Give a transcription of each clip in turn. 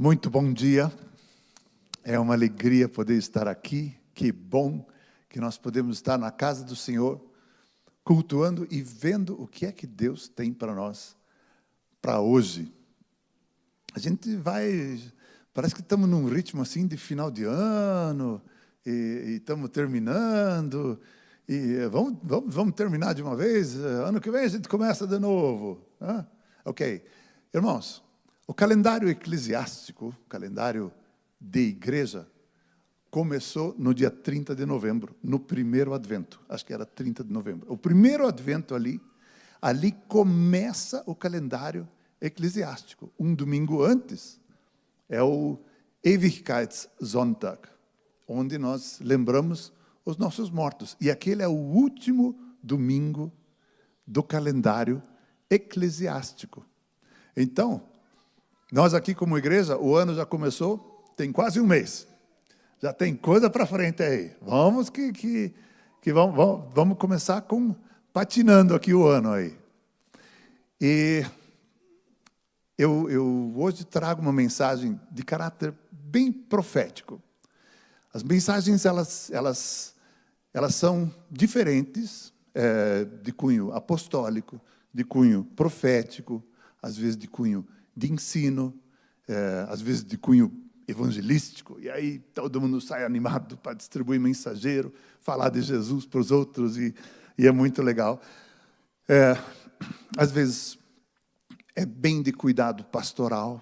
Muito bom dia, é uma alegria poder estar aqui, que bom que nós podemos estar na casa do Senhor, cultuando e vendo o que é que Deus tem para nós, para hoje. A gente parece que estamos num ritmo assim de final de ano, e estamos terminando, e vamos terminar de uma vez, ano que vem a gente começa de novo. Ok, irmãos, o calendário eclesiástico, o calendário de igreja, começou no dia 30 de novembro, no primeiro advento, acho que era 30 de novembro. O primeiro advento ali começa o calendário eclesiástico. Um domingo antes é o Ewigkeitssonntag, onde nós lembramos os nossos mortos. E aquele é o último domingo do calendário eclesiástico. Então, nós aqui como igreja, o ano já começou, tem quase um mês. Já tem coisa para frente aí. Vamos vamos começar patinando aqui o ano aí. E eu hoje trago uma mensagem de caráter bem profético. As mensagens, elas são diferentes, de cunho apostólico, de cunho profético, às vezes de cunho de ensino, às vezes de cunho evangelístico, e aí todo mundo sai animado para distribuir mensageiro, falar de Jesus para os outros, e é muito legal. Às vezes é bem de cuidado pastoral,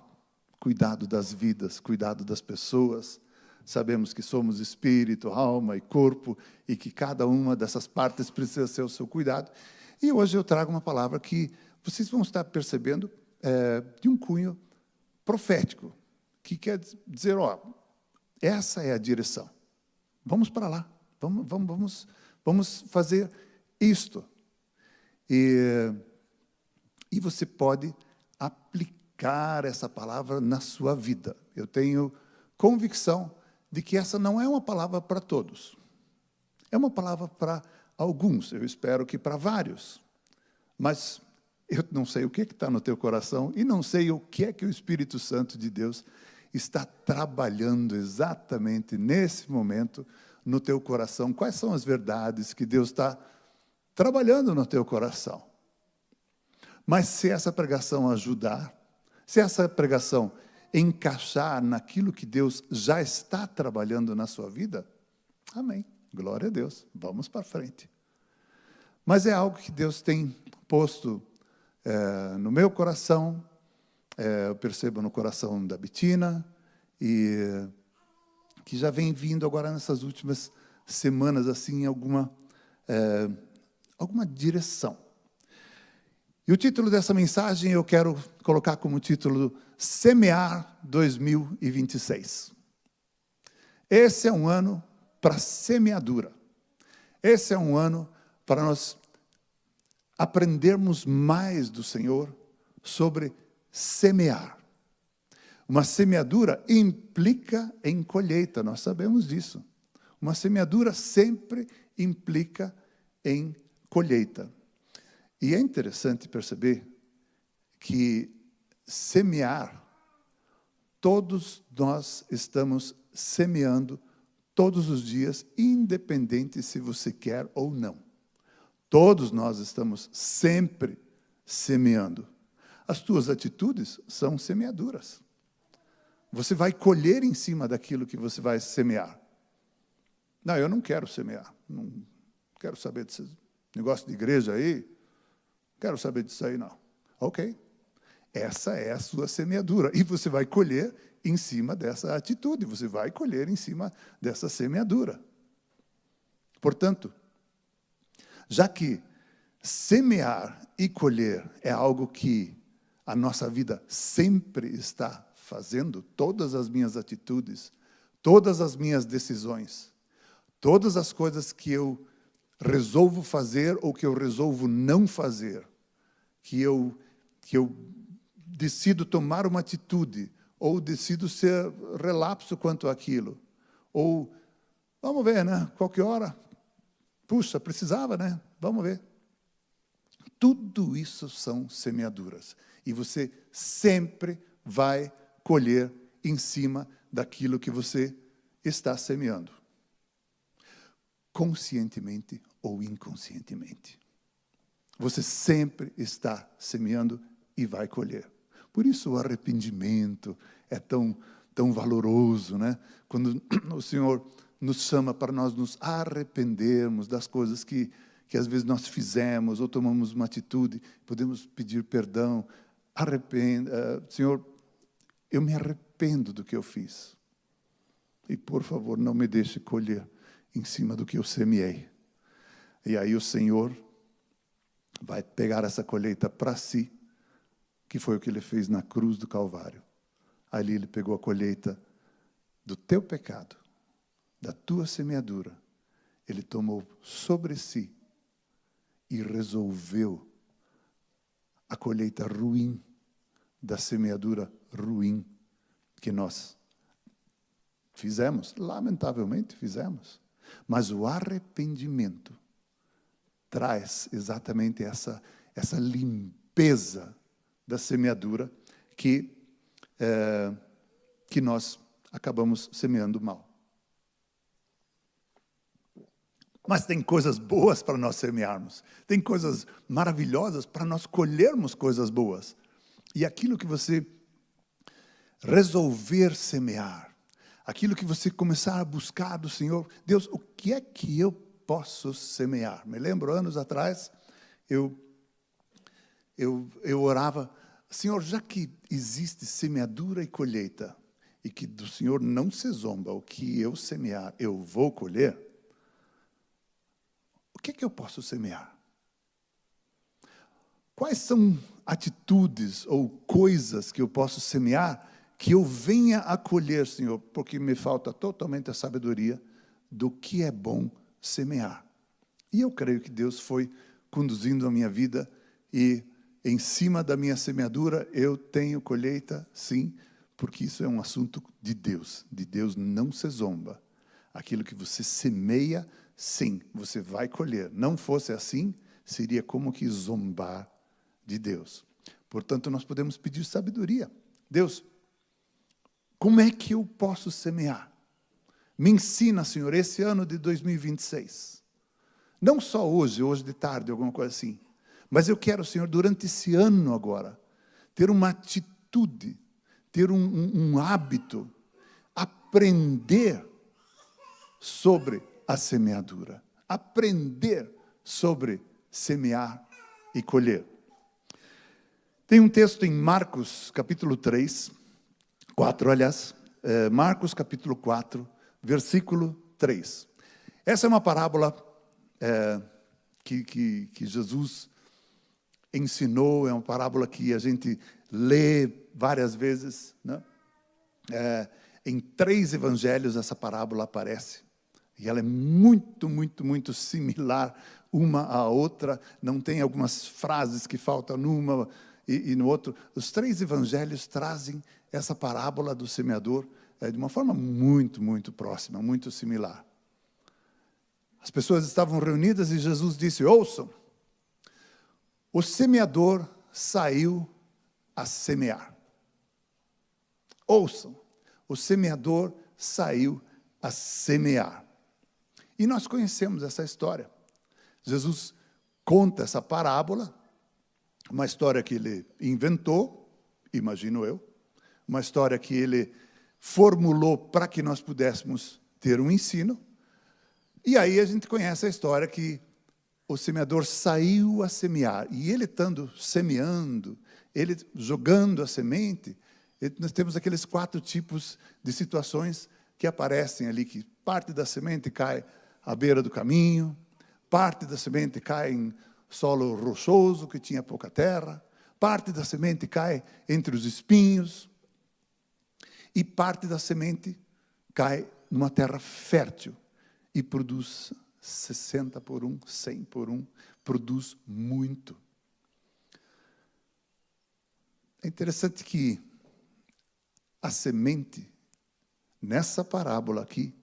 cuidado das vidas, cuidado das pessoas. Sabemos que somos espírito, alma e corpo, e que cada uma dessas partes precisa ser o seu cuidado. E hoje eu trago uma palavra que vocês vão estar percebendo de um cunho profético, que quer dizer, essa é a direção. Vamos para lá, vamos fazer isto. E você pode aplicar essa palavra na sua vida. Eu tenho convicção de que essa não é uma palavra para todos. É uma palavra para alguns, eu espero que para vários. Mas eu não sei o que está no teu coração e não sei o que é que o Espírito Santo de Deus está trabalhando exatamente nesse momento no teu coração. Quais são as verdades que Deus está trabalhando no teu coração? Mas se essa pregação ajudar, se essa pregação encaixar naquilo que Deus já está trabalhando na sua vida, amém, glória a Deus, vamos para frente. Mas é algo que Deus tem posto no meu coração, eu percebo no coração da Betina, e que já vem vindo agora nessas últimas semanas, assim, alguma direção. E o título dessa mensagem eu quero colocar como título Semear 2026. Esse é um ano para semeadura. Esse é um ano para nós aprendermos mais do Senhor sobre semear. Uma semeadura implica em colheita, nós sabemos disso. Uma semeadura sempre implica em colheita. E é interessante perceber que semear, todos nós estamos semeando todos os dias, independente se você quer ou não. Todos nós estamos sempre semeando. As tuas atitudes são semeaduras. Você vai colher em cima daquilo que você vai semear. Não, eu não quero semear. Não quero saber desse negócio de igreja aí. Não quero saber disso aí, não. Ok. Essa é a sua semeadura. E você vai colher em cima dessa atitude. Você vai colher em cima dessa semeadura. Portanto, já que semear e colher é algo que a nossa vida sempre está fazendo, todas as minhas atitudes, todas as minhas decisões, todas as coisas que eu resolvo fazer ou que eu resolvo não fazer, que eu decido tomar uma atitude, ou decido ser relapso quanto àquilo, ou, vamos ver, né? Qualquer hora, puxa, precisava, né? Vamos ver. Tudo isso são semeaduras. E você sempre vai colher em cima daquilo que você está semeando. Conscientemente ou inconscientemente. Você sempre está semeando e vai colher. Por isso o arrependimento é tão valoroso, né? Quando o Senhor nos chama para nós nos arrependermos das coisas que às vezes nós fizemos ou tomamos uma atitude, podemos pedir perdão. Senhor, eu me arrependo do que eu fiz. E, por favor, não me deixe colher em cima do que eu semeei. E aí o Senhor vai pegar essa colheita para si, que foi o que Ele fez na cruz do Calvário. Ali Ele pegou a colheita do teu pecado, da tua semeadura. Ele tomou sobre si e resolveu a colheita ruim da semeadura ruim que nós fizemos. Lamentavelmente fizemos. Mas o arrependimento traz exatamente essa limpeza da semeadura que nós acabamos semeando mal. Mas tem coisas boas para nós semearmos. Tem coisas maravilhosas para nós colhermos coisas boas. E aquilo que você resolver semear, aquilo que você começar a buscar do Senhor, Deus, o que é que eu posso semear? Me lembro, anos atrás, eu orava, Senhor, já que existe semeadura e colheita, e que do Senhor não se zomba, o que eu semear, eu vou colher, o que é que eu posso semear? Quais são atitudes ou coisas que eu posso semear que eu venha a colher, Senhor, porque me falta totalmente a sabedoria do que é bom semear. E eu creio que Deus foi conduzindo a minha vida e em cima da minha semeadura eu tenho colheita, sim, porque isso é um assunto de Deus. De Deus não se zomba. Aquilo que você semeia, sim, você vai colher. Não fosse assim, seria como que zombar de Deus. Portanto, nós podemos pedir sabedoria. Deus, como é que eu posso semear? Me ensina, Senhor, esse ano de 2026. Não só hoje de tarde, alguma coisa assim. Mas eu quero, Senhor, durante esse ano agora, ter uma atitude, ter um hábito, aprender sobre a semeadura. Aprender sobre semear e colher. Tem um texto em Marcos, capítulo 3, 4, aliás, Marcos, capítulo 4, versículo 3. Essa é uma parábola que Jesus ensinou, é uma parábola que a gente lê várias vezes, né? Em 3 evangelhos essa parábola aparece. E ela é muito, muito, muito similar uma à outra. Não tem algumas frases que faltam numa e no outro. Os 3 evangelhos trazem essa parábola do semeador de uma forma muito, muito próxima, muito similar. As pessoas estavam reunidas e Jesus disse, ouçam, o semeador saiu a semear. Ouçam, o semeador saiu a semear. E nós conhecemos essa história. Jesus conta essa parábola, uma história que ele inventou, imagino eu, uma história que ele formulou para que nós pudéssemos ter um ensino. E aí a gente conhece a história que o semeador saiu a semear. E ele estando semeando, ele jogando a semente, nós temos aqueles 4 tipos de situações que aparecem ali, que parte da semente cai à beira do caminho, parte da semente cai em solo rochoso, que tinha pouca terra, parte da semente cai entre os espinhos, e parte da semente cai numa terra fértil e produz 60 por 1, 100 por 1, produz muito. É interessante que a semente, nessa parábola aqui,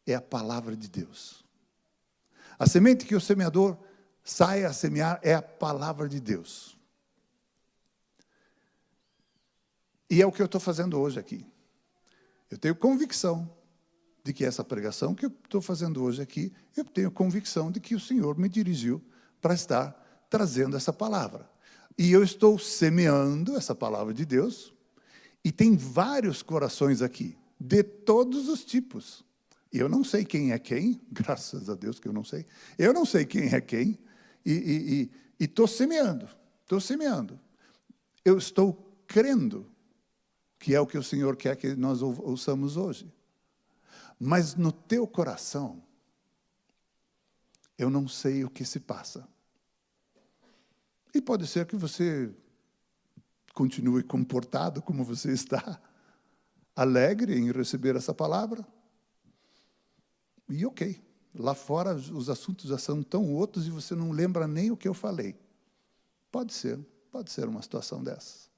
é a palavra de Deus. A semente que o semeador sai a semear é a palavra de Deus. E é o que eu estou fazendo hoje aqui. Eu tenho convicção de que essa pregação que eu estou fazendo hoje aqui, eu tenho convicção de que o Senhor me dirigiu para estar trazendo essa palavra. E eu estou semeando essa palavra de Deus, e tem vários corações aqui, de todos os tipos. Eu não sei quem é quem, graças a Deus que eu não sei. Eu não sei quem é quem, e estou semeando, Eu estou crendo que é o que o Senhor quer que nós ouçamos hoje. Mas no teu coração, eu não sei o que se passa. E pode ser que você continue comportado como você está, alegre em receber essa palavra. E ok, lá fora os assuntos já são tão outros e você não lembra nem o que eu falei. Pode ser uma situação dessas.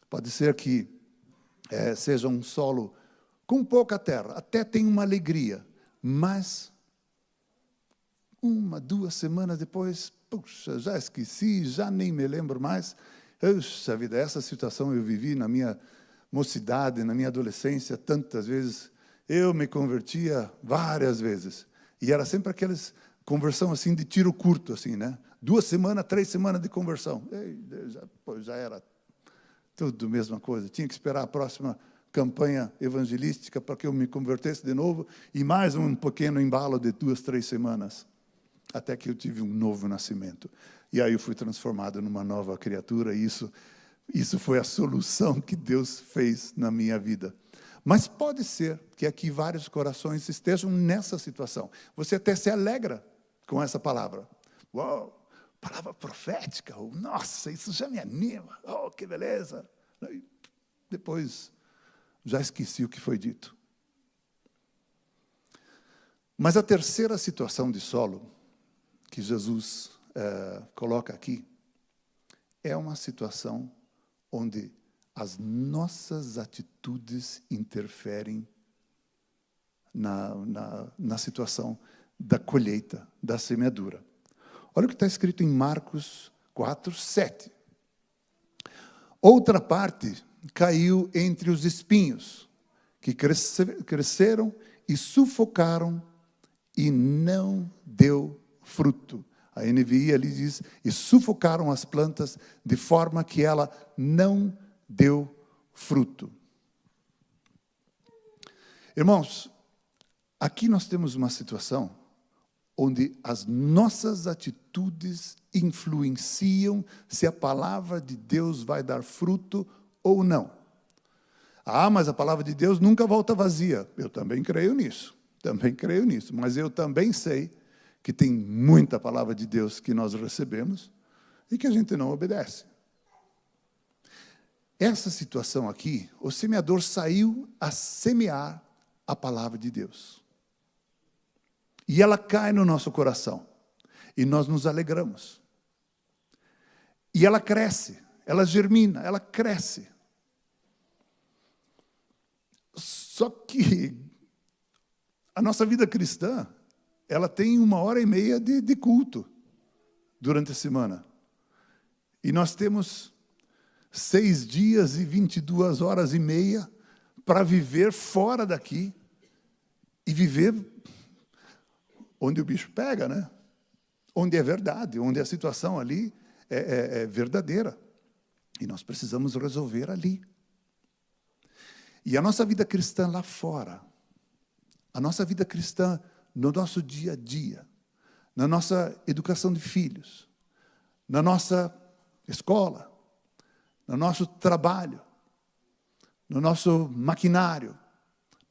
Pode ser que seja um solo com pouca terra, até tem uma alegria, mas 1, 2 semanas depois, puxa, já esqueci, já nem me lembro mais. Puxa vida, essa situação eu vivi na minha mocidade, na minha adolescência, tantas vezes. Eu me convertia várias vezes. E era sempre aquelas conversão assim de tiro curto, assim, né? 2 semanas, 3 semanas de conversão. Já era tudo a mesma coisa. Tinha que esperar a próxima campanha evangelística para que eu me convertesse de novo, e mais um pequeno embalo de 2, 3 semanas, até que eu tive um novo nascimento. E aí eu fui transformado numa nova criatura, e isso foi a solução que Deus fez na minha vida. Mas pode ser que aqui vários corações estejam nessa situação. Você até se alegra com essa palavra. Uau, palavra profética, nossa, isso já me anima, oh, que beleza. E depois, já esqueci o que foi dito. Mas a terceira situação de solo que Jesus coloca aqui é uma situação onde as nossas atitudes interferem na situação da colheita, da semeadura. Olha o que está escrito em Marcos 4, 7. Outra parte caiu entre os espinhos, que cresceram e sufocaram e não deu fruto. A NVI ali diz, e sufocaram as plantas de forma que ela não deu fruto. Irmãos, aqui nós temos uma situação onde as nossas atitudes influenciam se a palavra de Deus vai dar fruto ou não. Ah, mas a palavra de Deus nunca volta vazia. Eu também creio nisso, mas eu também sei que tem muita palavra de Deus que nós recebemos e que a gente não obedece. Essa situação aqui, o semeador saiu a semear a palavra de Deus. E ela cai no nosso coração. E nós nos alegramos. E ela cresce, ela germina, ela cresce. Só que a nossa vida cristã, ela tem 1h30 de culto durante a semana. E nós temos 6 dias e 22h30 para viver fora daqui e viver onde o bicho pega, né? Onde é verdade, onde a situação ali é verdadeira. E nós precisamos resolver ali. E a nossa vida cristã lá fora, a nossa vida cristã no nosso dia a dia, na nossa educação de filhos, na nossa escola, no nosso trabalho, no nosso maquinário,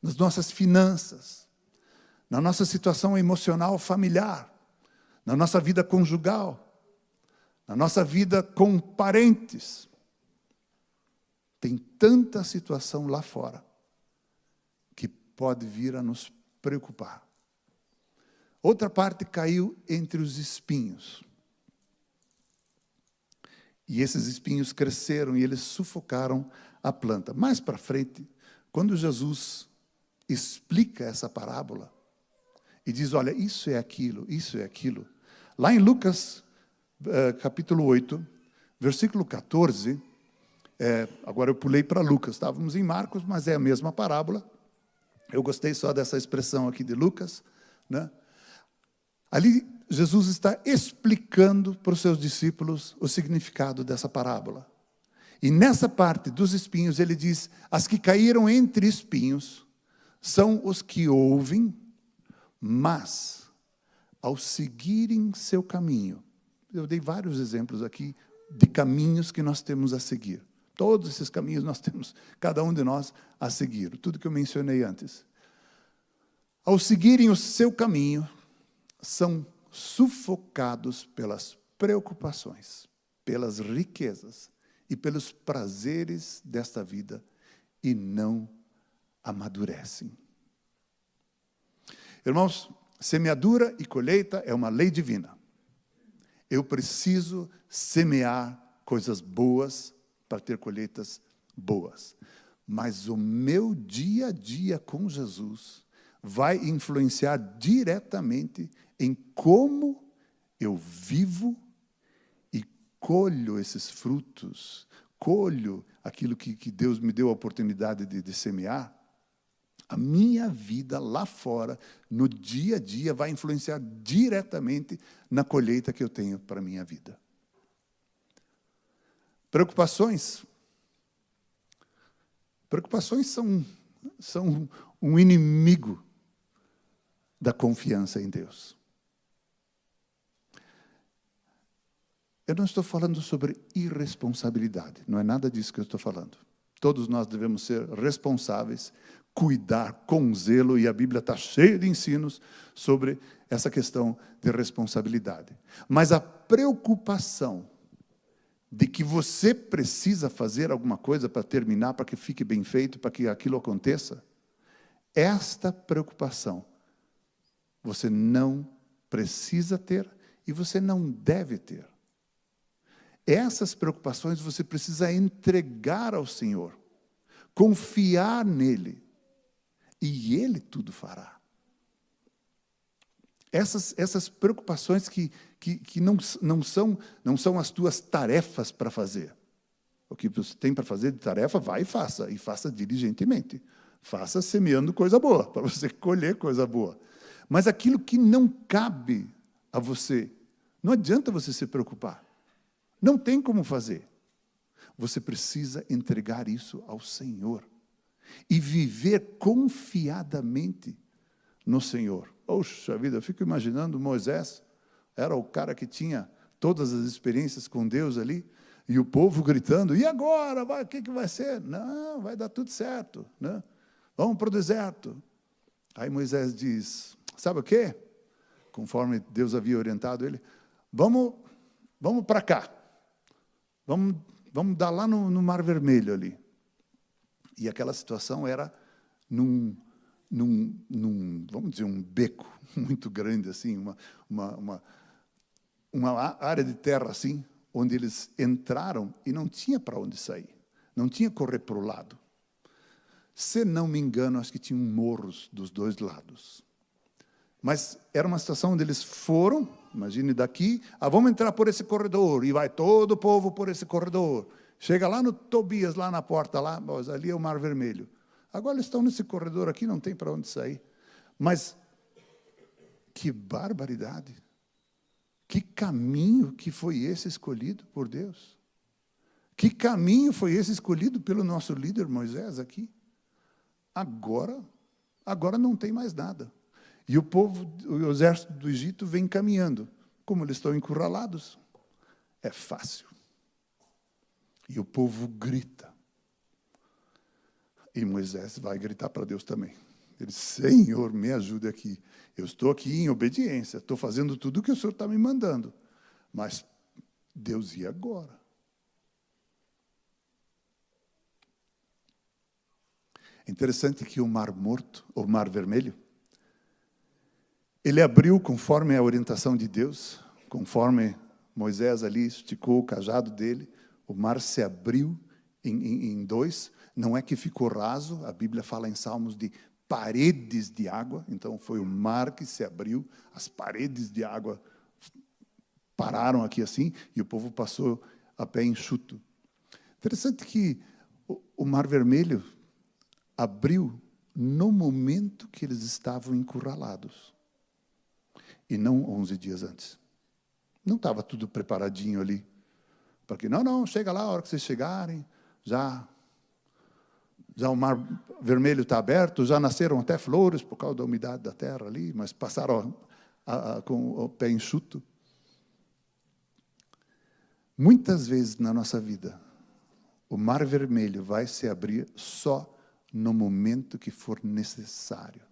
nas nossas finanças, na nossa situação emocional familiar, na nossa vida conjugal, na nossa vida com parentes. Tem tanta situação lá fora que pode vir a nos preocupar. Outra parte caiu entre os espinhos. E esses espinhos cresceram e eles sufocaram a planta. Mais para frente, quando Jesus explica essa parábola e diz, olha, isso é aquilo, lá em Lucas, capítulo 8, versículo 14, Agora eu pulei para Lucas, estávamos em Marcos, mas é a mesma parábola. Eu gostei só dessa expressão aqui de Lucas, né? Ali, Jesus está explicando para os seus discípulos o significado dessa parábola. E nessa parte dos espinhos, ele diz, as que caíram entre espinhos são os que ouvem, mas, ao seguirem seu caminho, eu dei vários exemplos aqui de caminhos que nós temos a seguir. Todos esses caminhos nós temos, cada um de nós, a seguir. Tudo que eu mencionei antes. Ao seguirem o seu caminho, são sufocados pelas preocupações, pelas riquezas e pelos prazeres desta vida e não amadurecem. Irmãos, semeadura e colheita é uma lei divina. Eu preciso semear coisas boas para ter colheitas boas. Mas o meu dia a dia com Jesus vai influenciar diretamente em como eu vivo e colho esses frutos, colho aquilo que Deus me deu a oportunidade de semear. A minha vida lá fora, no dia a dia, vai influenciar diretamente na colheita que eu tenho para a minha vida. Preocupações são um inimigo da confiança em Deus. Eu não estou falando sobre irresponsabilidade, não é nada disso que eu estou falando. Todos nós devemos ser responsáveis, cuidar com zelo, e a Bíblia está cheia de ensinos sobre essa questão de responsabilidade. Mas a preocupação de que você precisa fazer alguma coisa para terminar, para que fique bem feito, para que aquilo aconteça, esta preocupação você não precisa ter e você não deve ter. Essas preocupações você precisa entregar ao Senhor, confiar nele, e Ele tudo fará. Essas preocupações que não são as tuas tarefas para fazer. O que você tem para fazer de tarefa, vai e faça diligentemente. Faça semeando coisa boa, para você colher coisa boa. Mas aquilo que não cabe a você, não adianta você se preocupar. Não tem como fazer. Você precisa entregar isso ao Senhor e viver confiadamente no Senhor. Poxa vida, eu fico imaginando Moisés, era o cara que tinha todas as experiências com Deus ali, e o povo gritando, e agora? O que vai ser? Não, vai dar tudo certo, né? Vamos para o deserto. Aí Moisés diz, sabe o quê? Conforme Deus havia orientado ele, vamos para cá. Vamos dar lá no Mar Vermelho ali. E aquela situação era num vamos dizer, um beco muito grande, assim, uma área de terra assim, onde eles entraram e não tinha para onde sair. Não tinha correr para o lado. Se não me engano, acho que tinham morros dos dois lados. Mas era uma situação onde eles foram, imagine daqui, vamos entrar por esse corredor, e vai todo o povo por esse corredor. Chega lá no Tobias, lá na porta, lá, ali é o Mar Vermelho. Agora eles estão nesse corredor aqui, não tem para onde sair. Mas, que barbaridade! Que caminho que foi esse escolhido por Deus? Que caminho foi esse escolhido pelo nosso líder Moisés aqui? Agora não tem mais nada. E o exército do Egito vem caminhando. Como eles estão encurralados, é fácil. E o povo grita. E Moisés vai gritar para Deus também. Ele diz, Senhor, me ajude aqui. Eu estou aqui em obediência, estou fazendo tudo o que o Senhor está me mandando. Mas, Deus, e agora? Interessante que o Mar Morto, o Mar Vermelho, ele abriu conforme a orientação de Deus, conforme Moisés ali esticou o cajado dele, o mar se abriu em dois, não é que ficou raso, a Bíblia fala em Salmos de paredes de água, então foi o mar que se abriu, as paredes de água pararam aqui assim, e o povo passou a pé enxuto. Interessante que o Mar Vermelho abriu no momento que eles estavam encurralados, e não 11 dias antes. Não estava tudo preparadinho ali, porque não, chega lá, a hora que vocês chegarem, já o Mar Vermelho está aberto, já nasceram até flores por causa da umidade da terra ali, mas passaram com o pé enxuto. Muitas vezes na nossa vida, o Mar Vermelho vai se abrir só no momento que for necessário,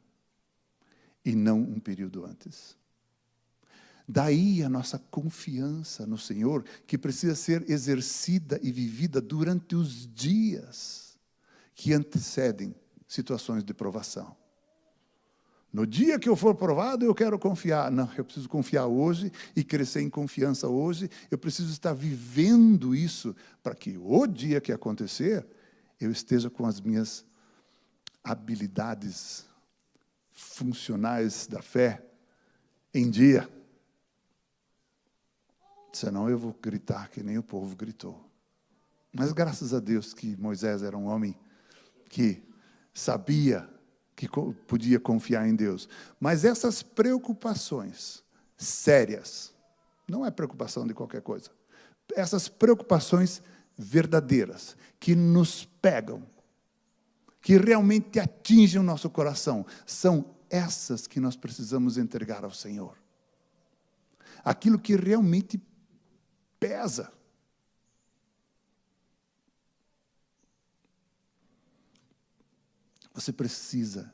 e não um período antes. Daí a nossa confiança no Senhor, que precisa ser exercida e vivida durante os dias que antecedem situações de provação. No dia que eu for provado, eu quero confiar. Não, eu preciso confiar hoje e crescer em confiança hoje. Eu preciso estar vivendo isso para que o dia que acontecer, eu esteja com as minhas habilidades funcionais da fé em dia. Senão eu vou gritar que nem o povo gritou. Mas graças a Deus que Moisés era um homem que sabia que podia confiar em Deus. Mas essas preocupações sérias, não é preocupação de qualquer coisa, essas preocupações verdadeiras, que nos pegam, que realmente atingem o nosso coração, são essas que nós precisamos entregar ao Senhor. Aquilo que realmente pesa. Você precisa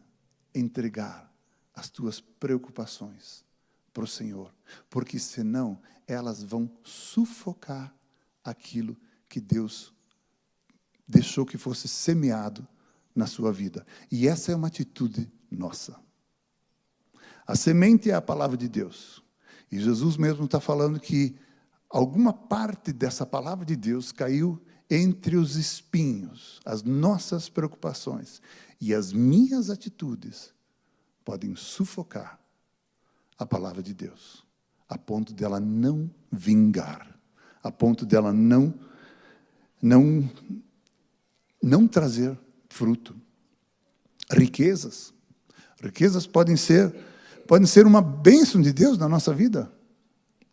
entregar as tuas preocupações para o Senhor, porque senão elas vão sufocar aquilo que Deus deixou que fosse semeado na sua vida. E essa é uma atitude nossa. A semente é a palavra de Deus. E Jesus mesmo está falando que alguma parte dessa palavra de Deus caiu entre os espinhos, as nossas preocupações. E as minhas atitudes podem sufocar a palavra de Deus, a ponto dela não vingar, a ponto dela não trazer fruto. Riquezas podem ser uma bênção de Deus na nossa vida.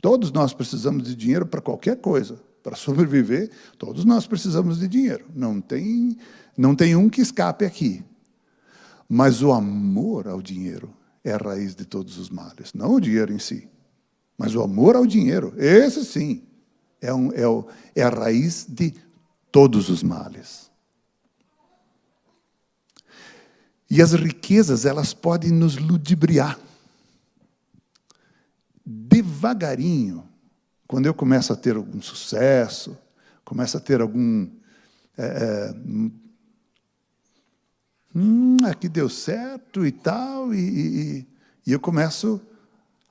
Todos nós precisamos de dinheiro para qualquer coisa. Para sobreviver, todos nós precisamos de dinheiro. Não tem um que escape aqui. Mas o amor ao dinheiro é a raiz de todos os males. Não o dinheiro em si, mas o amor ao dinheiro. Esse sim, é a raiz de todos os males. E as riquezas, elas podem nos ludibriar. Devagarinho, quando eu começo a ter algum sucesso, começo a ter algum... aqui deu certo e tal, e eu começo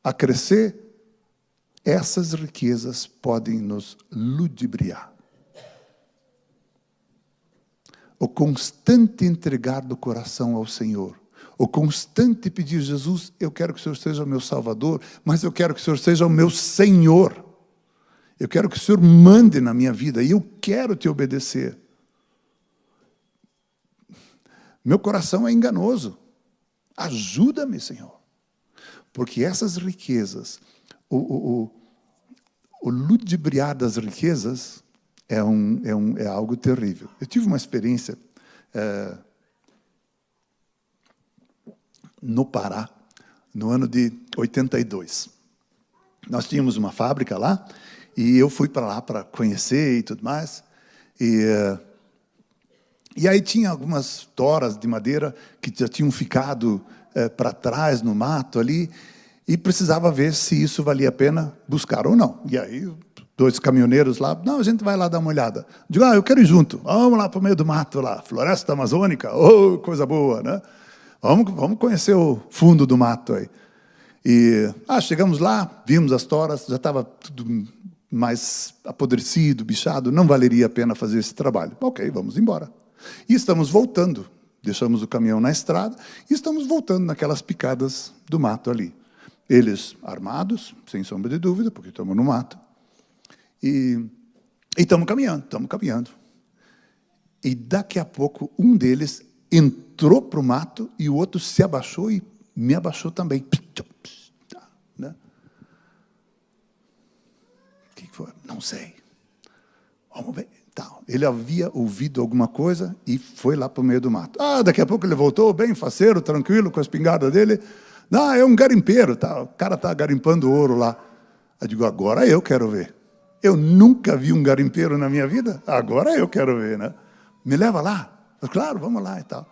a crescer, essas riquezas podem nos ludibriar. O constante entregar do coração ao Senhor, o constante pedir, Jesus, eu quero que o Senhor seja o meu Salvador, mas eu quero que o Senhor seja o meu Senhor. Eu quero que o Senhor mande na minha vida, e eu quero te obedecer. Meu coração é enganoso. Ajuda-me, Senhor. Porque essas riquezas, o ludibriar das riquezas é algo terrível. Eu tive uma experiência no Pará, no ano de 82. Nós tínhamos uma fábrica lá, e eu fui para lá para conhecer e tudo mais. E aí tinha algumas toras de madeira que já tinham ficado para trás no mato ali, e precisava ver se isso valia a pena buscar ou não. E aí, 2 caminhoneiros lá, não, a gente vai lá dar uma olhada. Digo, eu quero ir junto, vamos lá para o meio do mato, lá, floresta amazônica, coisa boa, né? Vamos conhecer o fundo do mato aí. E chegamos lá, vimos as toras, já estava tudo mais apodrecido, bichado, não valeria a pena fazer esse trabalho. Ok, vamos embora. E estamos voltando, deixamos o caminhão na estrada, e estamos voltando naquelas picadas do mato ali. Eles armados, sem sombra de dúvida, porque estamos no mato. E estamos caminhando. E daqui a pouco, um deles entrou para o mato e o outro se abaixou e me abaixou também. Né? O que foi? Não sei. Vamos ver. Ele havia ouvido alguma coisa e foi lá para o meio do mato. Daqui a pouco ele voltou, bem faceiro, tranquilo, com a espingarda dele. É um garimpeiro. O cara está garimpando ouro lá. Eu digo, agora eu quero ver. Eu nunca vi um garimpeiro na minha vida, agora eu quero ver, né? Me leva lá. Claro, vamos lá e tal.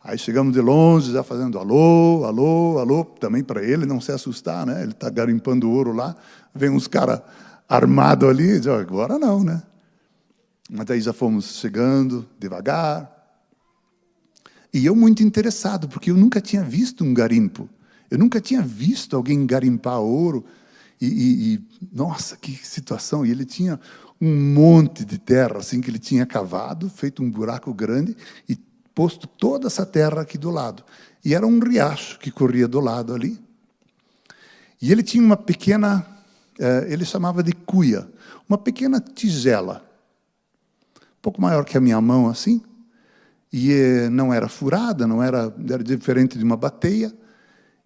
Aí chegamos de longe, já fazendo alô, alô, alô, também para ele não se assustar, né? Ele está garimpando ouro lá, vem uns caras armados ali, e diz, agora não, né? Mas aí já fomos chegando devagar. E eu muito interessado, porque eu nunca tinha visto um garimpo. Eu nunca tinha visto alguém garimpar ouro. Nossa, que situação! E ele tinha um monte de terra, assim, que ele tinha cavado, feito um buraco grande e posto toda essa terra aqui do lado. E era um riacho que corria do lado ali. E ele tinha uma pequena, ele chamava de cuia, uma pequena tigela, um pouco maior que a minha mão, assim, e não era furada, era diferente de uma bateia.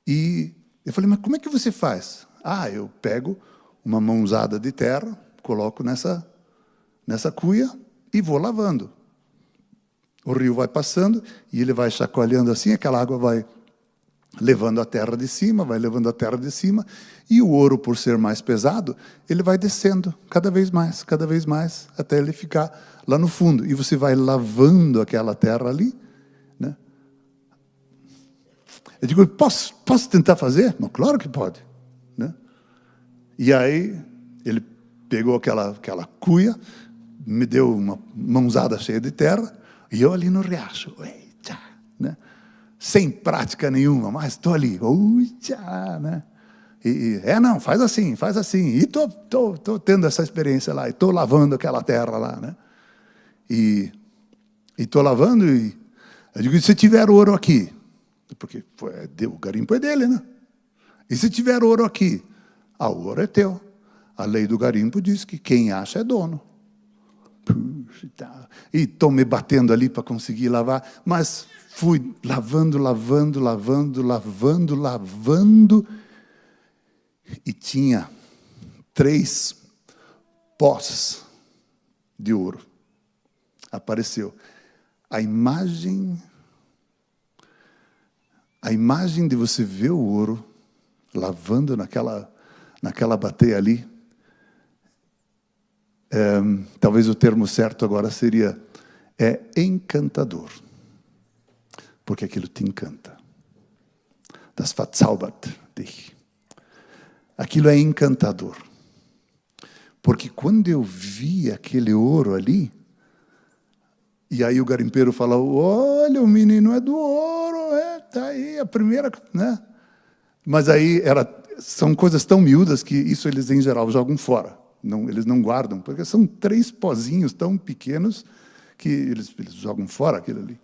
E eu falei, mas como é que você faz? Eu pego uma mãozada de terra, coloco nessa cuia e vou lavando. O rio vai passando e ele vai chacoalhando assim, aquela água vai levando a terra de cima, vai levando a terra de cima, e o ouro, por ser mais pesado, ele vai descendo cada vez mais, até ele ficar lá no fundo. E você vai lavando aquela terra ali, né? Eu digo, posso tentar fazer? Não, claro que pode. Né? E aí, ele pegou aquela cuia, me deu uma mãozada cheia de terra, e eu ali no riacho, eita, né? Sem prática nenhuma, mas estou ali, uia, né? Não, faz assim, e estou tendo essa experiência lá, e estou lavando aquela terra lá, né? E estou lavando, e eu digo, e se tiver ouro aqui? Porque o garimpo é dele, né? E se tiver ouro aqui? O ouro é teu. A lei do garimpo diz que quem acha é dono. E estou me batendo ali para conseguir lavar, mas fui lavando, e tinha 3 pós de ouro. Apareceu. A imagem de você ver o ouro lavando naquela bateia ali, talvez o termo certo agora seria encantador, porque aquilo te encanta. Das verzaubert dich. Aquilo é encantador, porque quando eu vi aquele ouro ali, e aí o garimpeiro falou, olha, o menino é do ouro, tá aí a primeira, né? Mas aí são coisas tão miúdas que isso eles em geral jogam fora. Não, eles não guardam, porque são 3 pozinhos tão pequenos que eles jogam fora aquilo ali.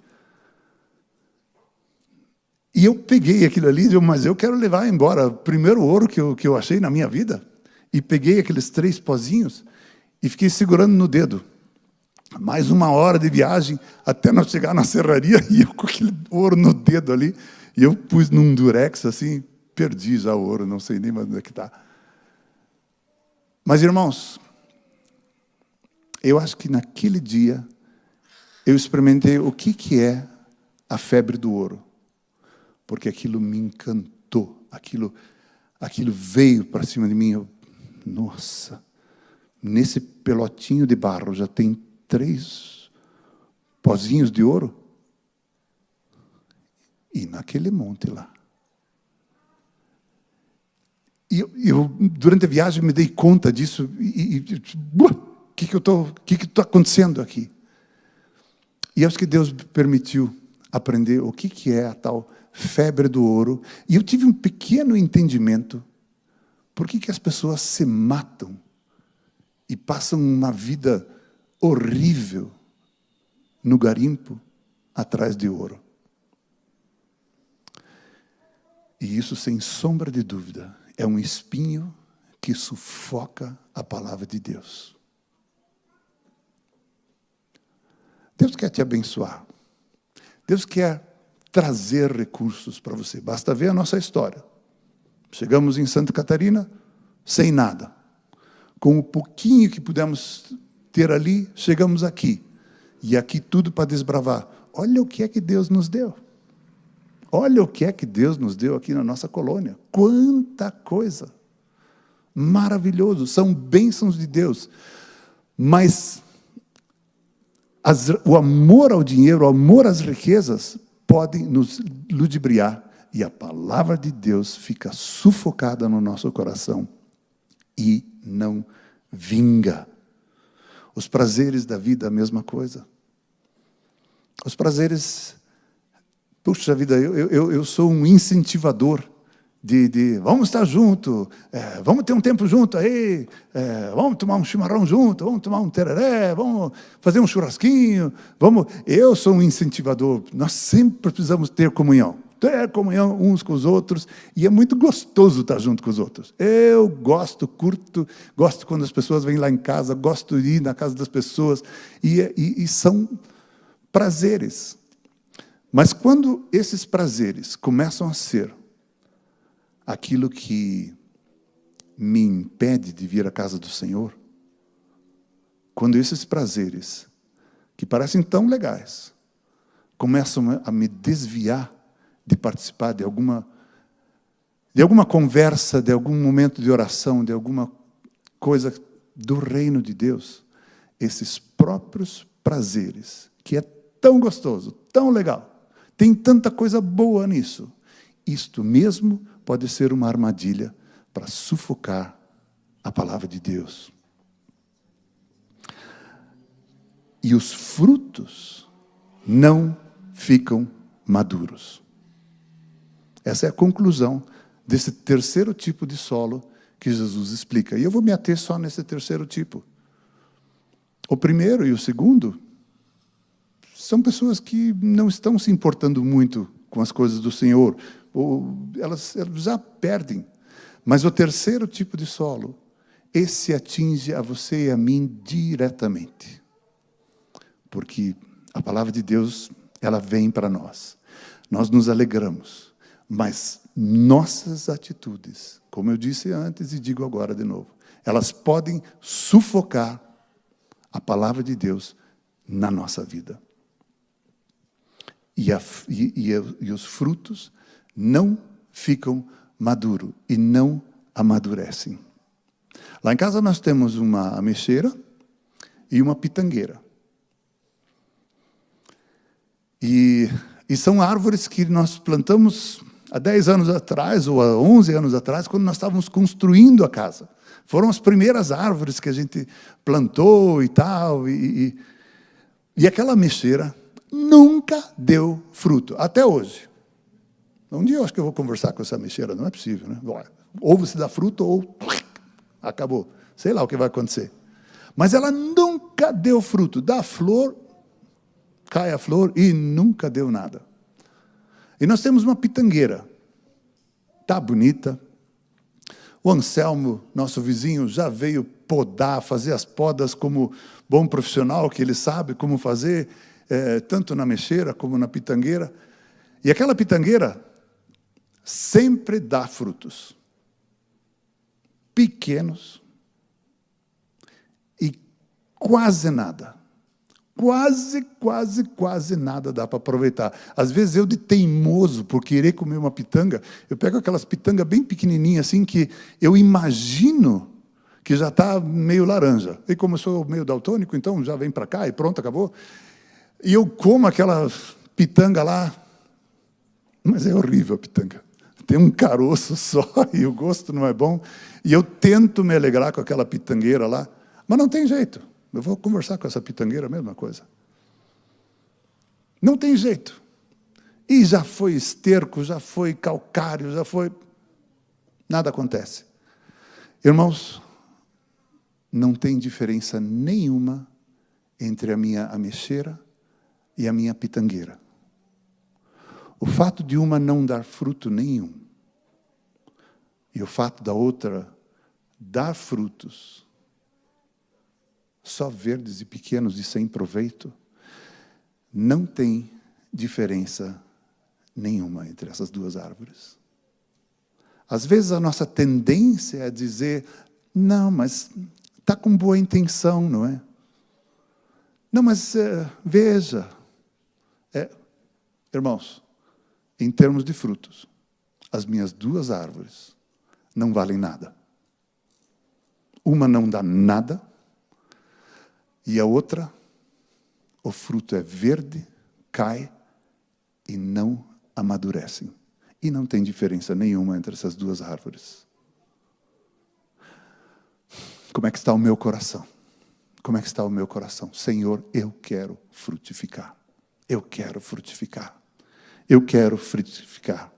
E eu peguei aquilo ali e disse, mas eu quero levar embora o primeiro ouro que eu achei na minha vida. E peguei aqueles 3 pozinhos e fiquei segurando no dedo. Mais 1 hora de viagem até nós chegar na serraria e eu com aquele ouro no dedo ali. E eu pus num durex assim, perdi já o ouro, não sei nem mais onde é que está. Mas, irmãos, eu acho que naquele dia eu experimentei o que é a febre do ouro. Porque aquilo me encantou, aquilo veio para cima de mim. Nossa, nesse pelotinho de barro já tem 3 pozinhos de ouro. E naquele monte lá. E eu durante a viagem, me dei conta disso. O que está acontecendo aqui? E acho que Deus me permitiu aprender o que é a tal febre do ouro. E eu tive um pequeno entendimento. Por que as pessoas se matam e passam uma vida horrível no garimpo atrás de ouro? E isso, sem sombra de dúvida, é um espinho que sufoca a palavra de Deus. Deus quer te abençoar. Deus quer trazer recursos para você. Basta ver a nossa história. Chegamos em Santa Catarina sem nada. Com o pouquinho que pudemos ter ali, chegamos aqui. E aqui tudo para desbravar. Olha o que é que Deus nos deu. Olha o que é que Deus nos deu aqui na nossa colônia. Quanta coisa. Maravilhoso. São bênçãos de Deus. Mas o amor ao dinheiro, o amor às riquezas, podem nos ludibriar. E a palavra de Deus fica sufocada no nosso coração e não vinga. Os prazeres da vida, a mesma coisa. Os prazeres, puxa vida, eu sou um incentivador de vamos estar junto, vamos ter um tempo junto aí, vamos tomar um chimarrão junto, vamos tomar um tereré, vamos fazer um churrasquinho, eu sou um incentivador, nós sempre precisamos ter comunhão uns com os outros, e é muito gostoso estar junto com os outros. Eu curto quando as pessoas vêm lá em casa, gosto de ir na casa das pessoas, e são prazeres. Mas quando esses prazeres começam a ser aquilo que me impede de vir à casa do Senhor, quando esses prazeres, que parecem tão legais, começam a me desviar de participar de alguma conversa, de algum momento de oração, de alguma coisa do reino de Deus, esses próprios prazeres, que é tão gostoso, tão legal, tem tanta coisa boa nisso, isto mesmo pode ser uma armadilha para sufocar a palavra de Deus. E os frutos não ficam maduros. Essa é a conclusão desse terceiro tipo de solo que Jesus explica. E eu vou me ater só nesse terceiro tipo. O primeiro e o segundo são pessoas que não estão se importando muito com as coisas do Senhor, ou elas já perdem. Mas o terceiro tipo de solo, esse atinge a você e a mim diretamente. Porque a palavra de Deus, ela vem para nós. Nós nos alegramos. Mas nossas atitudes, como eu disse antes e digo agora de novo, elas podem sufocar a palavra de Deus na nossa vida. E os frutos não ficam maduros e não amadurecem. Lá em casa nós temos uma ameixeira e uma pitangueira. E são árvores que nós plantamos há 10 anos atrás, ou há 11 anos atrás, quando nós estávamos construindo a casa. Foram as primeiras árvores que a gente plantou e tal. E aquela ameixeira nunca deu fruto, até hoje. Um dia eu acho que eu vou conversar com essa ameixeira, não é possível, né? Ou você dá fruto, ou acabou. Sei lá o que vai acontecer. Mas ela nunca deu fruto. Dá flor, cai a flor e nunca deu nada. E nós temos uma pitangueira. Está bonita. O Anselmo, nosso vizinho, já veio podar, fazer as podas como bom profissional, que ele sabe como fazer, tanto na mexeira como na pitangueira. E aquela pitangueira sempre dá frutos. Pequenos e quase nada. Quase nada dá para aproveitar. Às vezes eu, de teimoso, por querer comer uma pitanga, eu pego aquelas pitangas bem pequenininhas, assim, que eu imagino que já está meio laranja. E como eu sou meio daltônico, então já vem para cá e pronto, acabou. E eu como aquela pitanga lá, mas é horrível a pitanga. Tem um caroço só e o gosto não é bom. E eu tento me alegrar com aquela pitangueira lá, mas não tem jeito. Eu vou conversar com essa pitangueira, a mesma coisa. Não tem jeito. E já foi esterco, já foi calcário, já foi... Nada acontece. Irmãos, não tem diferença nenhuma entre a minha ameixeira e a minha pitangueira. O fato de uma não dar fruto nenhum e o fato da outra dar frutos só verdes e pequenos e sem proveito, Não tem diferença nenhuma entre essas duas árvores. Às vezes a nossa tendência é dizer, não, mas está com boa intenção, não é? Não, mas veja. Irmãos, em termos de frutos, as minhas duas árvores não valem nada. Uma não dá nada, e a outra, o fruto é verde, cai e não amadurecem. E não tem diferença nenhuma entre essas duas árvores. Como é que está o meu coração? Como é que está o meu coração? Senhor, eu quero frutificar. Eu quero frutificar. Eu quero frutificar.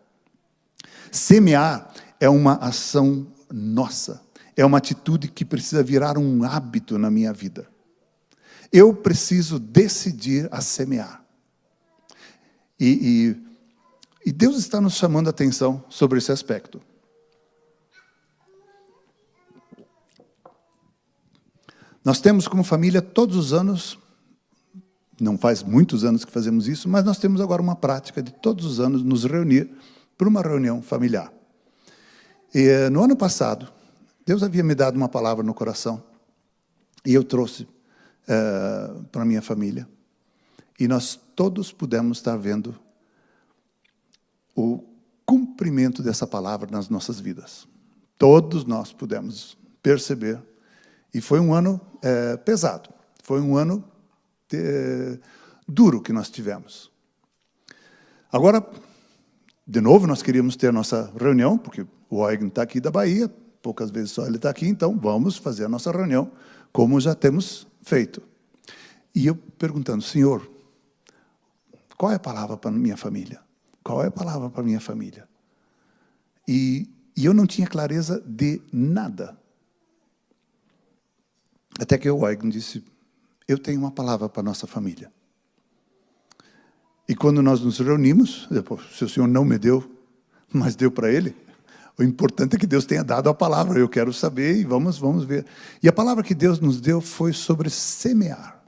Semear é uma ação nossa. É uma atitude que precisa virar um hábito na minha vida. Eu preciso decidir a semear. E Deus está nos chamando a atenção sobre esse aspecto. Nós temos como família todos os anos, não faz muitos anos que fazemos isso, mas nós temos agora uma prática de todos os anos nos reunir para uma reunião familiar. E no ano passado, Deus havia me dado uma palavra no coração e eu trouxe para a minha família. E nós todos pudemos estar vendo o cumprimento dessa palavra nas nossas vidas. Todos nós pudemos perceber. E foi um ano pesado. Foi um ano duro que nós tivemos. Agora, de novo, nós queríamos ter a nossa reunião, porque o Eugen está aqui da Bahia, poucas vezes só ele está aqui, então vamos fazer a nossa reunião, como já temos feito. E eu perguntando, Senhor, qual é a palavra para a minha família? Qual é a palavra para a minha família? E eu não tinha clareza de nada. Até que o Eugen disse, eu tenho uma palavra para a nossa família. E quando nós nos reunimos, depois, se o Senhor não me deu, mas deu para ele, o importante é que Deus tenha dado a palavra, eu quero saber e vamos ver. E a palavra que Deus nos deu foi sobre semear,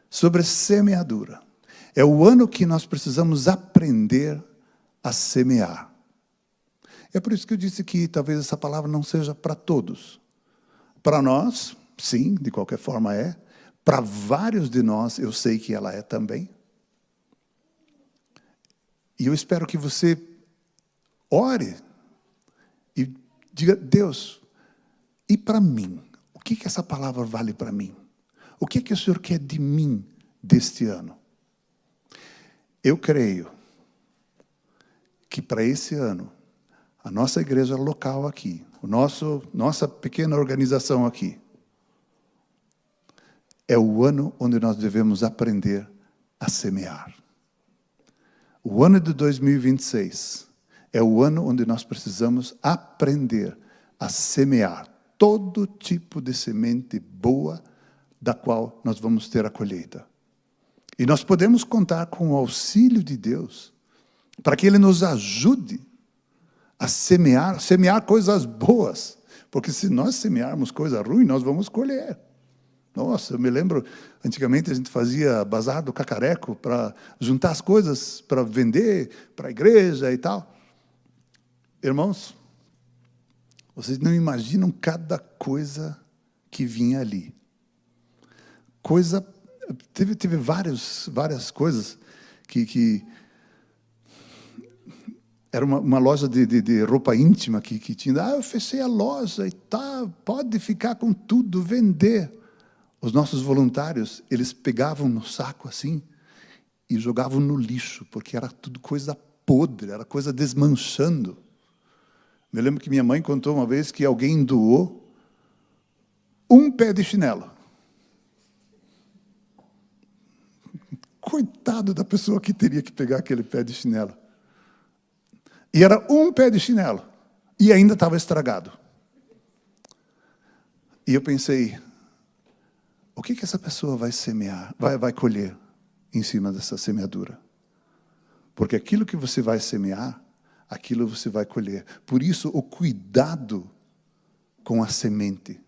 sobre semeadura. É o ano que nós precisamos aprender a semear. É por isso que eu disse que talvez essa palavra não seja para todos. Para nós, sim, de qualquer forma é. Para vários de nós, eu sei que ela é também. E eu espero que você ore e diga, Deus, e para mim? O que essa palavra vale para mim? O que o Senhor quer de mim deste ano? Eu creio que para esse ano, a nossa igreja local aqui, nossa pequena organização aqui, é o ano onde nós devemos aprender a semear. O ano de 2026 é o ano onde nós precisamos aprender a semear todo tipo de semente boa da qual nós vamos ter a colheita. E nós podemos contar com o auxílio de Deus para que Ele nos ajude a semear coisas boas. Porque se nós semearmos coisa ruim, nós vamos colher. Nossa, eu me lembro, antigamente a gente fazia bazar do cacareco para juntar as coisas para vender para a igreja e tal. Irmãos, vocês não imaginam cada coisa que vinha ali. Teve várias coisas que era uma loja de roupa íntima que tinha. Eu fechei a loja e tá, pode ficar com tudo, vender. Os nossos voluntários, eles pegavam no saco assim e jogavam no lixo, porque era tudo coisa podre, era coisa desmanchando. Me lembro que minha mãe contou uma vez que alguém doou um pé de chinelo. Coitado da pessoa que teria que pegar aquele pé de chinelo. E era um pé de chinelo. E ainda estava estragado. E eu pensei, o que essa pessoa vai semear, vai colher em cima dessa semeadura? Porque aquilo que você vai semear, aquilo você vai colher. Por isso, o cuidado com a semente.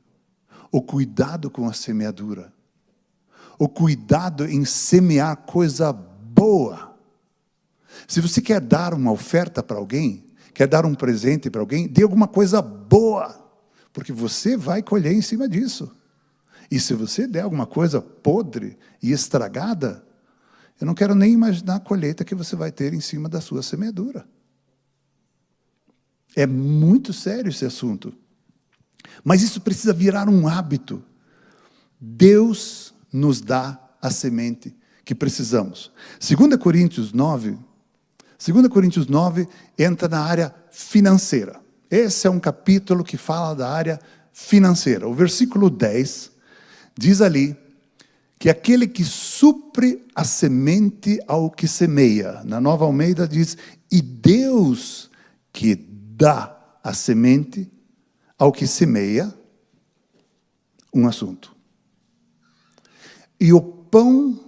O cuidado com a semeadura. o cuidado em semear coisa boa. Se você quer dar uma oferta para alguém, quer dar um presente para alguém, dê alguma coisa boa, porque você vai colher em cima disso. E se você der alguma coisa podre e estragada, eu não quero nem imaginar a colheita que você vai ter em cima da sua semeadura. É muito sério esse assunto. Mas isso precisa virar um hábito. Deus nos dá a semente que precisamos. 2 Coríntios 9 entra na área financeira. Esse é um capítulo que fala da área financeira. O versículo 10 diz ali que aquele que supre a semente ao que semeia. Na Nova Almeida diz, e Deus que dá a semente ao que semeia, um assunto. E o pão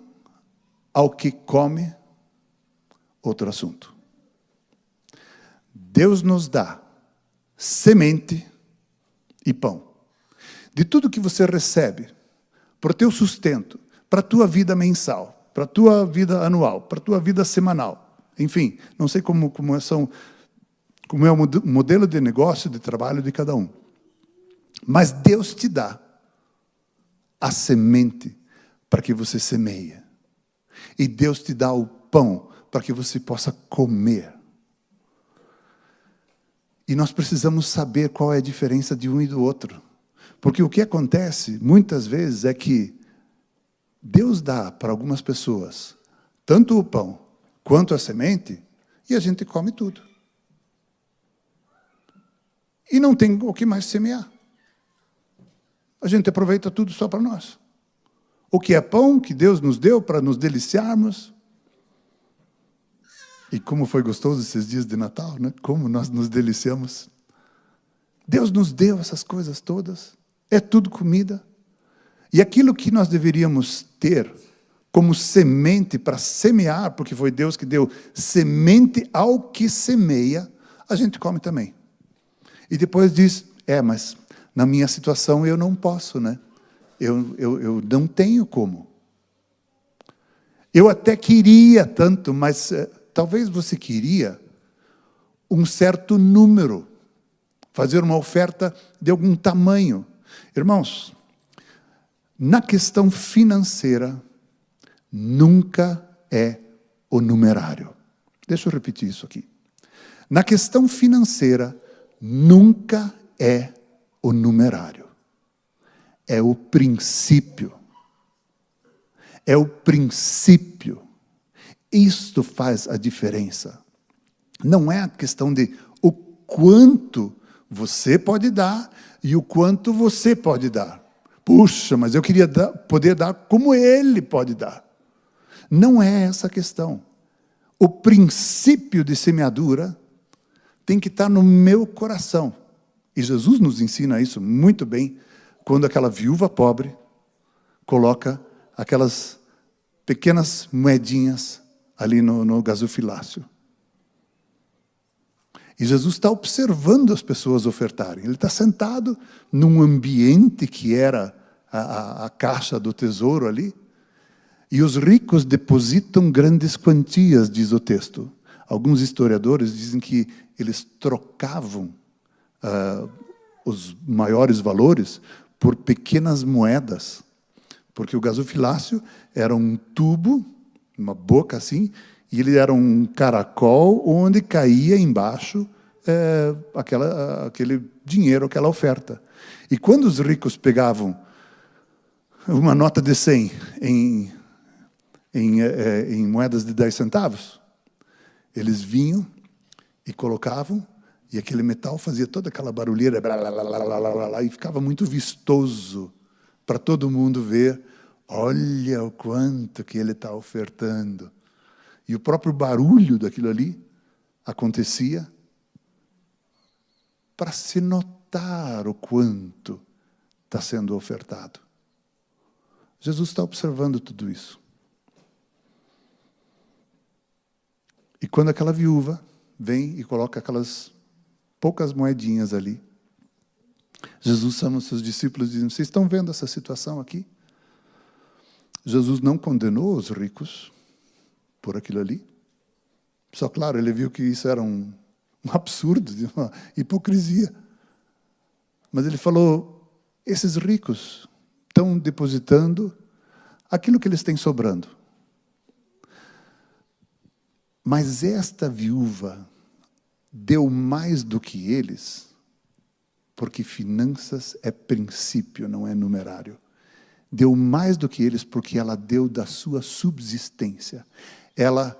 ao que come, outro assunto. Deus nos dá semente e pão. De tudo que você recebe, para o teu sustento, para a tua vida mensal, para a tua vida anual, para a tua vida semanal. Enfim, não sei como é o modelo de negócio, de trabalho de cada um. Mas Deus te dá a semente para que você semeie. E Deus te dá o pão para que você possa comer. E nós precisamos saber qual é a diferença de um e do outro. Porque o que acontece, muitas vezes, é que Deus dá para algumas pessoas tanto o pão quanto a semente, e a gente come tudo. E não tem o que mais semear. A gente aproveita tudo só para nós. O que é pão que Deus nos deu para nos deliciarmos. E como foi gostoso esses dias de Natal, né? Como nós nos deliciamos. Deus nos deu essas coisas todas. É tudo comida. E aquilo que nós deveríamos ter como semente para semear, porque foi Deus que deu semente ao que semeia, a gente come também. E depois diz, mas na minha situação eu não posso, né? Eu não tenho como. Eu até queria tanto, mas talvez você queria um certo número, fazer uma oferta de algum tamanho. Irmãos, na questão financeira, nunca é o numerário. Deixa eu repetir isso aqui. Na questão financeira, nunca é o numerário. É o princípio. É o princípio. Isto faz a diferença. Não é a questão de o quanto você pode dar e o quanto você pode dar. Puxa, mas eu queria poder dar como ele pode dar. Não é essa a questão. O princípio de semeadura tem que estar no meu coração. E Jesus nos ensina isso muito bem, quando aquela viúva pobre coloca aquelas pequenas moedinhas ali no gasofilácio. E Jesus está observando as pessoas ofertarem. Ele está sentado num ambiente que era a caixa do tesouro ali, e os ricos depositam grandes quantias, diz o texto. Alguns historiadores dizem que eles trocavam os maiores valores por pequenas moedas, porque o gasofilácio era um tubo, uma boca assim, e ele era um caracol onde caía embaixo aquele dinheiro, aquela oferta. E quando os ricos pegavam uma nota de 100 em moedas de 10 centavos, eles vinham e colocavam, e aquele metal fazia toda aquela barulheira, e ficava muito vistoso para todo mundo ver. Olha o quanto que ele está ofertando. E o próprio barulho daquilo ali acontecia para se notar o quanto está sendo ofertado. Jesus está observando tudo isso. E quando aquela viúva vem e coloca aquelas poucas moedinhas ali, Jesus chama os seus discípulos e diz: vocês estão vendo essa situação aqui? Jesus não condenou os ricos por aquilo ali. Só, claro, ele viu que isso era um absurdo, uma hipocrisia. Mas ele falou, esses ricos estão depositando aquilo que eles têm sobrando. Mas esta viúva deu mais do que eles, porque finanças é princípio, não é numerário. Deu mais do que eles porque ela deu da sua subsistência. Ela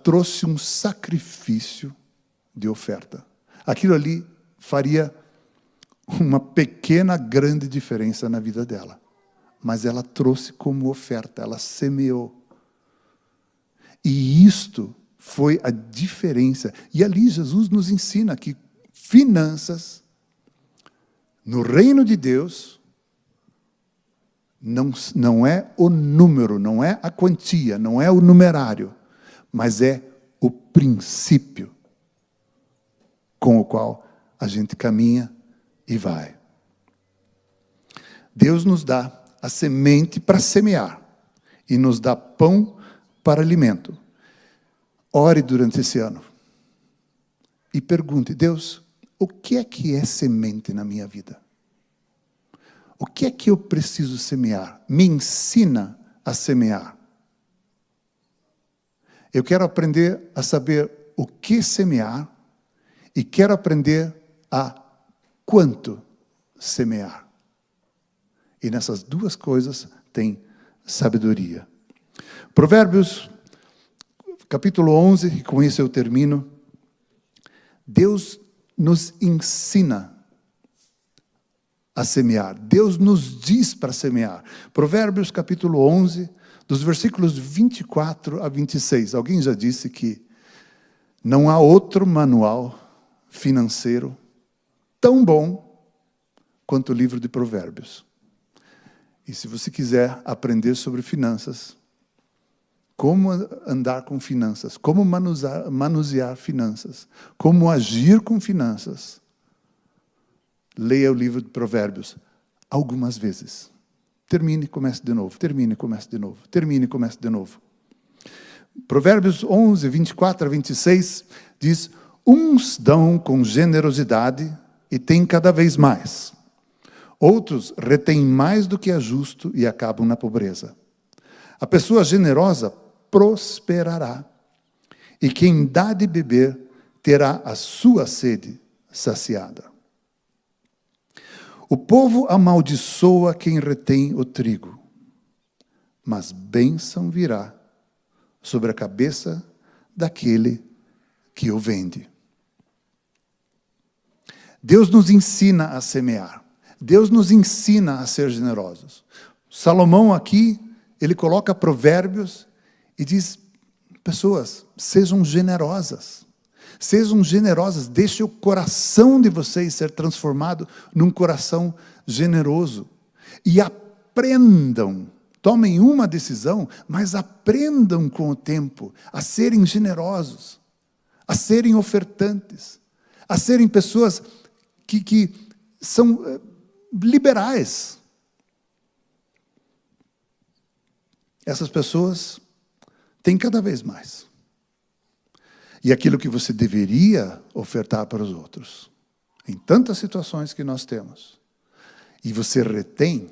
trouxe um sacrifício de oferta. Aquilo ali faria uma pequena, grande diferença na vida dela. Mas ela trouxe como oferta, ela semeou. E isto foi a diferença. E ali Jesus nos ensina que finanças, no reino de Deus, não é o número, não é a quantia, não é o numerário, mas é o princípio com o qual a gente caminha e vai. Deus nos dá a semente para semear e nos dá pão para alimento. Ore durante esse ano e pergunte, Deus, o que é semente na minha vida? O que é que eu preciso semear? Me ensina a semear. Eu quero aprender a saber o que semear e quero aprender a quanto semear. E nessas duas coisas tem sabedoria. Provérbios, capítulo 11, e com isso eu termino. Deus nos ensina a semear. Deus nos diz para semear. Provérbios, capítulo 11, dos versículos 24 a 26. Alguém já disse que não há outro manual financeiro tão bom quanto o livro de Provérbios. E se você quiser aprender sobre finanças, como andar com finanças, como manusear finanças, como agir com finanças, leia o livro de Provérbios algumas vezes. Termine e comece de novo, termine e comece de novo, termine e comece de novo. Provérbios 11, 24 a 26 diz, uns dão com generosidade e têm cada vez mais. Outros retêm mais do que é justo e acabam na pobreza. A pessoa generosa prosperará, e quem dá de beber terá a sua sede saciada. O povo amaldiçoa quem retém o trigo, mas bênção virá sobre a cabeça daquele que o vende. Deus nos ensina a semear. Deus nos ensina a ser generosos. Salomão aqui, ele coloca provérbios e diz, pessoas, sejam generosas. Sejam generosas, deixe o coração de vocês ser transformado num coração generoso. E aprendam, tomem uma decisão, mas aprendam com o tempo a serem generosos, a serem ofertantes, a serem pessoas que são liberais. Essas pessoas têm cada vez mais. E aquilo que você deveria ofertar para os outros, em tantas situações que nós temos, e você retém,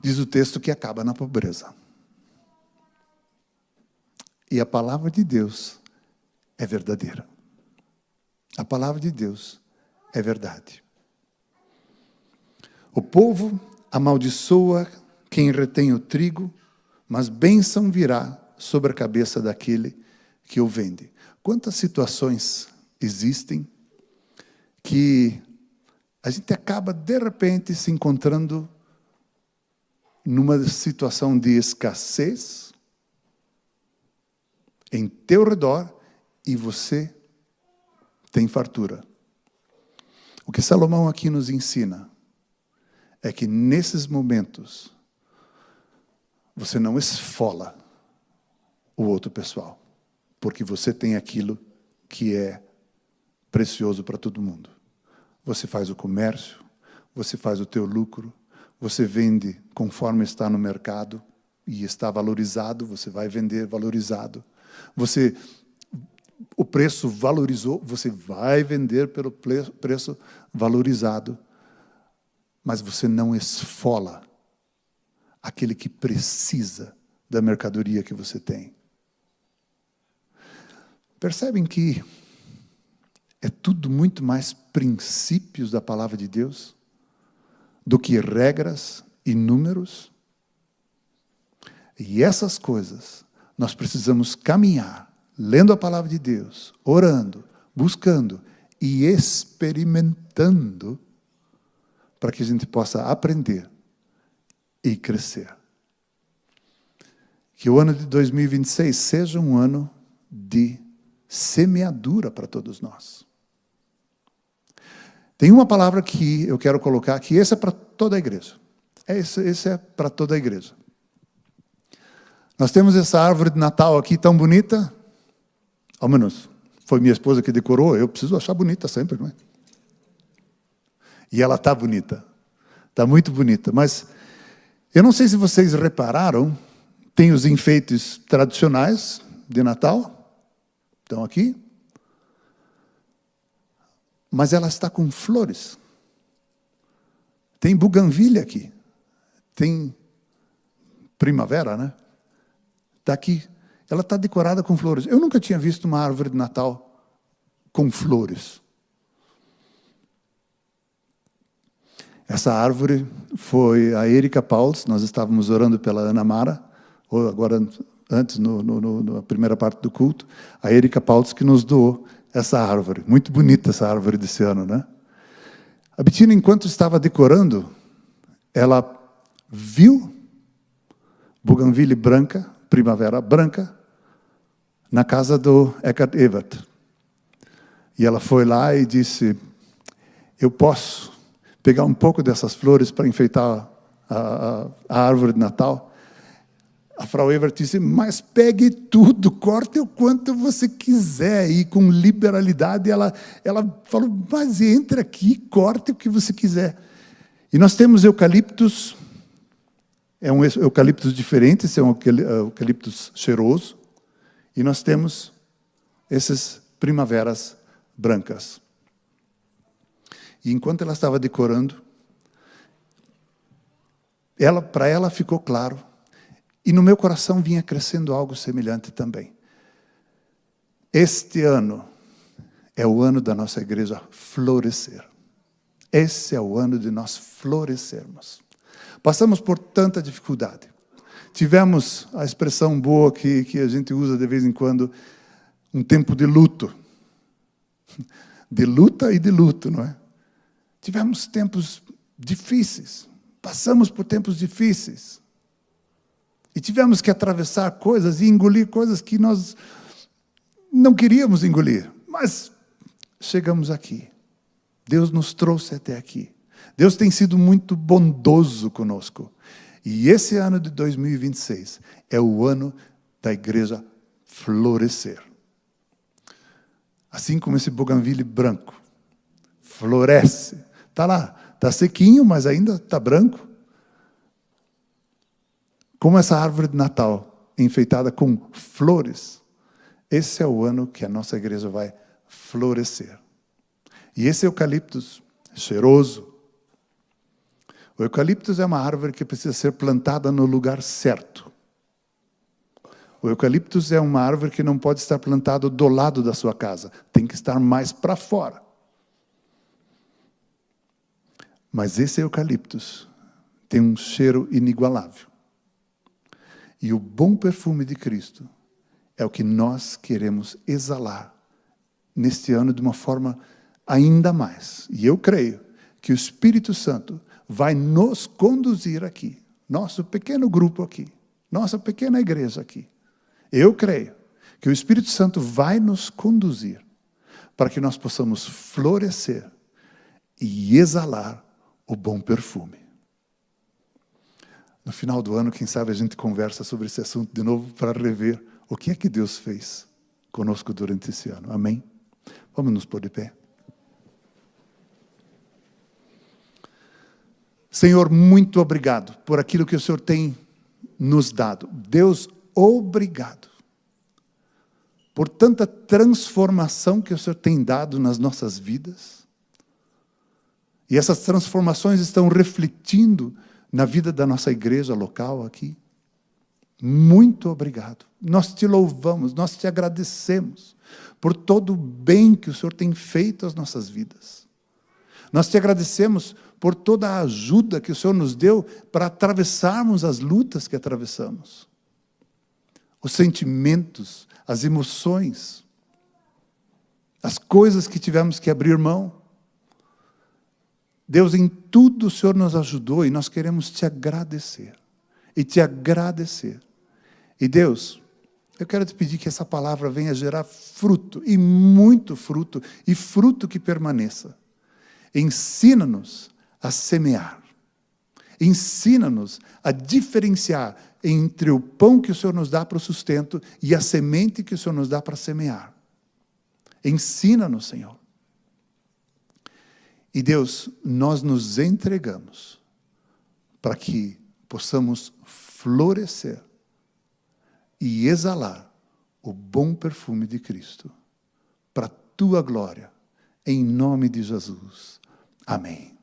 diz o texto que acaba na pobreza. E a palavra de Deus é verdadeira. A palavra de Deus é verdade. O povo amaldiçoa quem retém o trigo, mas bênção virá sobre a cabeça daquele que o vende. Quantas situações existem que a gente acaba, de repente, se encontrando numa situação de escassez em teu redor e você tem fartura. O que Salomão aqui nos ensina é que nesses momentos você não esfola o outro pessoal, porque você tem aquilo que é precioso para todo mundo. Você faz o comércio, você faz o teu lucro, você vende conforme está no mercado e está valorizado, você vai vender valorizado. O preço valorizou, você vai vender pelo preço valorizado. Mas você não esfola aquele que precisa da mercadoria que você tem. Percebem que é tudo muito mais princípios da palavra de Deus do que regras e números? E essas coisas nós precisamos caminhar, lendo a palavra de Deus, orando, buscando e experimentando para que a gente possa aprender e crescer. Que o ano de 2026 seja um ano de semeadura para todos nós. Tem uma palavra que eu quero colocar aqui, essa é para toda a igreja. Esse é para toda a igreja. Nós temos essa árvore de Natal aqui tão bonita, ao menos foi minha esposa que decorou, eu preciso achar bonita sempre, não é? E ela está bonita, está muito bonita, mas eu não sei se vocês repararam, tem os enfeites tradicionais de Natal, estão aqui, mas ela está com flores. Tem buganvília aqui, tem primavera, né? Está aqui, ela está decorada com flores. Eu nunca tinha visto uma árvore de Natal com flores. Essa árvore foi a Erika Pauls, nós estávamos orando pela Ana Mara, ou agora antes, na primeira parte do culto, a Erika Pauls que nos doou essa árvore. Muito bonita essa árvore desse ano, né? A Bettina, enquanto estava decorando, ela viu buganvília branca, primavera branca, na casa do Eckhart Evert. E ela foi lá e disse, eu posso pegar um pouco dessas flores para enfeitar a árvore de Natal? A Frau Evert disse, mas pegue tudo, corte o quanto você quiser. E com liberalidade ela falou, mas entre aqui, corte o que você quiser. E nós temos eucaliptos, é um eucaliptus diferente, esse é um eucaliptus cheiroso. E nós temos essas primaveras brancas. E enquanto ela estava decorando, para ela ficou claro, e no meu coração vinha crescendo algo semelhante também. Este ano é o ano da nossa igreja florescer. Esse é o ano de nós florescermos. Passamos por tanta dificuldade. Tivemos a expressão boa que a gente usa de vez em quando, um tempo de luto. De luta e de luto, não é? Tivemos tempos difíceis. Passamos por tempos difíceis. E tivemos que atravessar coisas e engolir coisas que nós não queríamos engolir. Mas chegamos aqui. Deus nos trouxe até aqui. Deus tem sido muito bondoso conosco. E esse ano de 2026 é o ano da igreja florescer. Assim como esse buganvília branco floresce. Está lá, está sequinho, mas ainda está branco. Como essa árvore de Natal, enfeitada com flores. Esse é o ano que a nossa igreja vai florescer. E esse eucaliptus cheiroso. O eucaliptus é uma árvore que precisa ser plantada no lugar certo. O eucaliptus é uma árvore que não pode estar plantada do lado da sua casa. Tem que estar mais para fora. Mas esse eucaliptus tem um cheiro inigualável. E o bom perfume de Cristo é o que nós queremos exalar neste ano de uma forma ainda mais. E eu creio que o Espírito Santo vai nos conduzir aqui, nosso pequeno grupo aqui, nossa pequena igreja aqui. Eu creio que o Espírito Santo vai nos conduzir para que nós possamos florescer e exalar o bom perfume. No final do ano, quem sabe a gente conversa sobre esse assunto de novo para rever o que é que Deus fez conosco durante esse ano. Amém? Vamos nos pôr de pé. Senhor, muito obrigado por aquilo que o Senhor tem nos dado. Deus, obrigado por tanta transformação que o Senhor tem dado nas nossas vidas. E essas transformações estão refletindo na vida da nossa igreja local aqui. Muito obrigado. Nós te louvamos, nós te agradecemos por todo o bem que o Senhor tem feito às nossas vidas. Nós te agradecemos por toda a ajuda que o Senhor nos deu para atravessarmos as lutas que atravessamos. Os sentimentos, as emoções, as coisas que tivemos que abrir mão. Deus, em tudo o Senhor nos ajudou e nós queremos te agradecer. E te agradecer. E Deus, eu quero te pedir que essa palavra venha gerar fruto, e muito fruto, e fruto que permaneça. Ensina-nos a semear. Ensina-nos a diferenciar entre o pão que o Senhor nos dá para o sustento e a semente que o Senhor nos dá para semear. Ensina-nos, Senhor. E Deus, nós nos entregamos para que possamos florescer e exalar o bom perfume de Cristo, para a tua glória, em nome de Jesus. Amém.